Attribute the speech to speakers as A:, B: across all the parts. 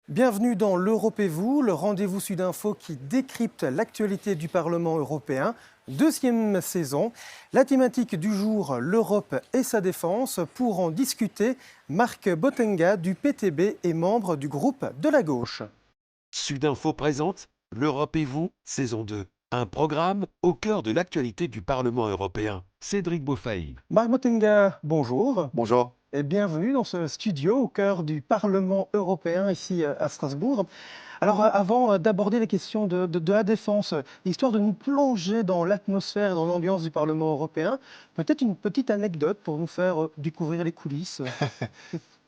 A: Bienvenue dans l'Europe et vous, le rendez-vous Sudinfo qui décrypte l'actualité du Parlement européen. Deuxième saison. La thématique du jour, l'Europe et sa défense. Pour en discuter, Marc Botenga du PTB est membre du groupe de la gauche.
B: Sudinfo présente L'Europe et vous, saison 2. Un programme au cœur de l'actualité du Parlement européen. Cédric Beaufaille.
A: Marc Botenga, bonjour.
C: Bonjour.
A: Et bienvenue dans ce studio au cœur du Parlement européen ici à Strasbourg. Alors avant d'aborder les questions de la défense, histoire de nous plonger dans l'atmosphère, dans l'ambiance du Parlement européen, peut-être une petite anecdote pour nous faire découvrir les coulisses.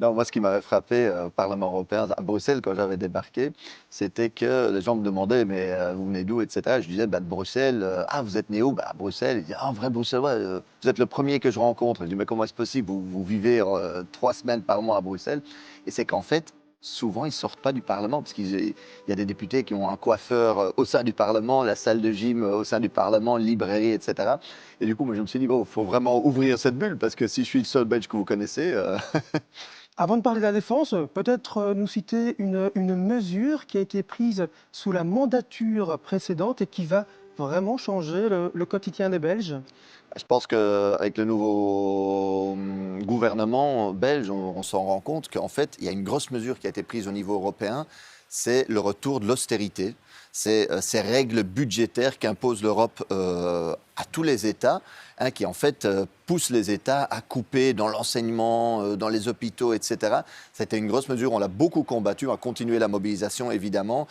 C: Non, moi, ce qui m'avait frappé au Parlement européen, à Bruxelles, quand j'avais débarqué, c'était que les gens me demandaient, mais vous venez d'où, etc. Je disais, bah, de Bruxelles. Ah, vous êtes né où? Bah, à Bruxelles. Ils disaient, ah, vrai Bruxellois, vous êtes le premier que je rencontre. Je dis, mais comment est-ce possible? Vous vivez 3 semaines par mois à Bruxelles. Et c'est qu'en fait, souvent, ils ne sortent pas du Parlement, parce qu'il y a des députés qui ont un coiffeur au sein du Parlement, la salle de gym au sein du Parlement, une librairie, etc. Et du coup, moi, je me suis dit, bon, il faut vraiment ouvrir cette bulle, parce que si je suis le seul Belge que vous connaissez...
A: Avant de parler de la défense, peut-être nous citer une mesure qui a été prise sous la mandature précédente et qui va vraiment changer le quotidien des Belges.
C: Je pense qu'avec le nouveau gouvernement belge, on s'en rend compte qu'en fait, il y a une grosse mesure qui a été prise au niveau européen, c'est le retour de l'austérité. C'est ces règles budgétaires qu'impose l'Europe à tous les États, qui en fait poussent les États à couper dans l'enseignement, dans les hôpitaux, etc. C'était une grosse mesure, on l'a beaucoup combattu, on a continué la mobilisation évidemment,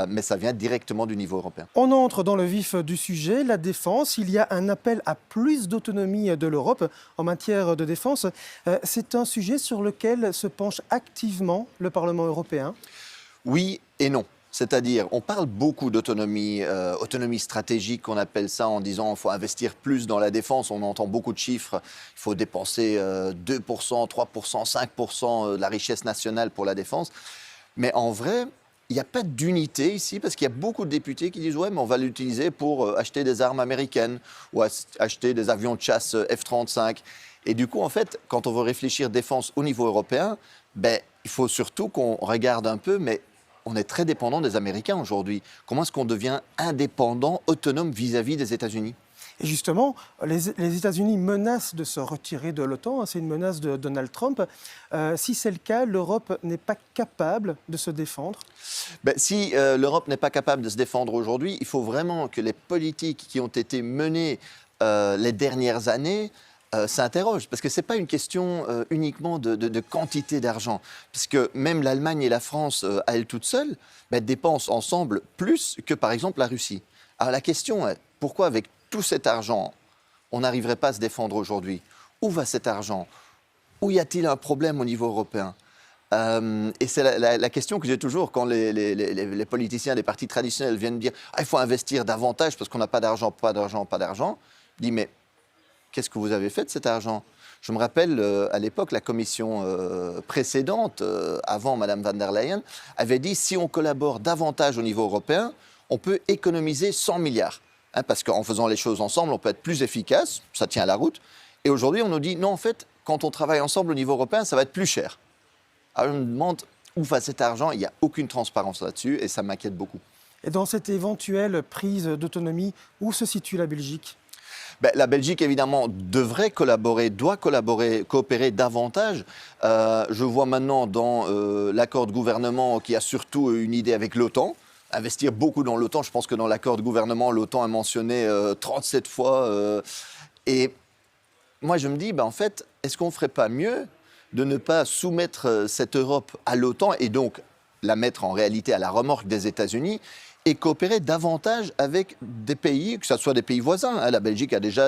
C: mais ça vient directement du niveau européen.
A: On entre dans le vif du sujet, la défense. Il y a un appel à plus d'autonomie de l'Europe en matière de défense. C'est un sujet sur lequel se penche activement le Parlement européen.
C: Oui et non. C'est-à-dire, on parle beaucoup d'autonomie, autonomie stratégique, on appelle ça, en disant qu'il faut investir plus dans la défense. On entend beaucoup de chiffres. Il faut dépenser 2%, 3%, 5% de la richesse nationale pour la défense. Mais en vrai, il n'y a pas d'unité ici, parce qu'il y a beaucoup de députés qui disent « ouais, mais on va l'utiliser pour acheter des armes américaines ou acheter des avions de chasse F-35 ». Et du coup, en fait, quand on veut réfléchir défense au niveau européen, ben, il faut surtout qu'on regarde un peu, mais on est très dépendant des Américains aujourd'hui. Comment est-ce qu'on devient indépendant, autonome vis-à-vis des États-Unis ?
A: Et justement, les États-Unis menacent de se retirer de l'OTAN. C'est une menace de Donald Trump. Si c'est le cas, l'Europe n'est pas capable de se défendre.
C: Ben, si l'Europe n'est pas capable de se défendre aujourd'hui, il faut vraiment que les politiques qui ont été menées les dernières années s'interrogent. Parce que ce n'est pas une question uniquement de quantité d'argent. Puisque même l'Allemagne et la France, à elles toutes seules, ben, dépensent ensemble plus que, par exemple, la Russie. Alors la question est, pourquoi avec tout cet argent, on n'arriverait pas à se défendre aujourd'hui? Où va cet argent? Où y a-t-il un problème au niveau européen? Et c'est la question que j'ai toujours quand les politiciens des partis traditionnels viennent dire « Ah, il faut investir davantage parce qu'on n'a pas d'argent, pas d'argent, pas d'argent ». Je dis « Mais qu'est-ce que vous avez fait de cet argent ?» Je me rappelle, à l'époque, la commission précédente, avant Mme van der Leyen, avait dit « Si on collabore davantage au niveau européen, on peut économiser 100 milliards. Parce qu'en faisant les choses ensemble, on peut être plus efficace, ça tient la route. Et aujourd'hui, on nous dit « Non, en fait, quand on travaille ensemble au niveau européen, ça va être plus cher. » Alors je me demande où va cet argent, il n'y a aucune transparence là-dessus et ça m'inquiète beaucoup.
A: Et dans cette éventuelle prise d'autonomie, où se situe la Belgique ?
C: Ben, la Belgique, évidemment, devrait collaborer, doit collaborer, coopérer davantage. Je vois maintenant dans l'accord de gouvernement qui a surtout une idée avec l'OTAN, investir beaucoup dans l'OTAN. Je pense que dans l'accord de gouvernement, l'OTAN est mentionné 37 fois. Et moi, je me dis, ben, en fait, est-ce qu'on ne ferait pas mieux de ne pas soumettre cette Europe à l'OTAN et donc la mettre en réalité à la remorque des États-Unis et coopérer davantage avec des pays, que ce soit des pays voisins. La Belgique a déjà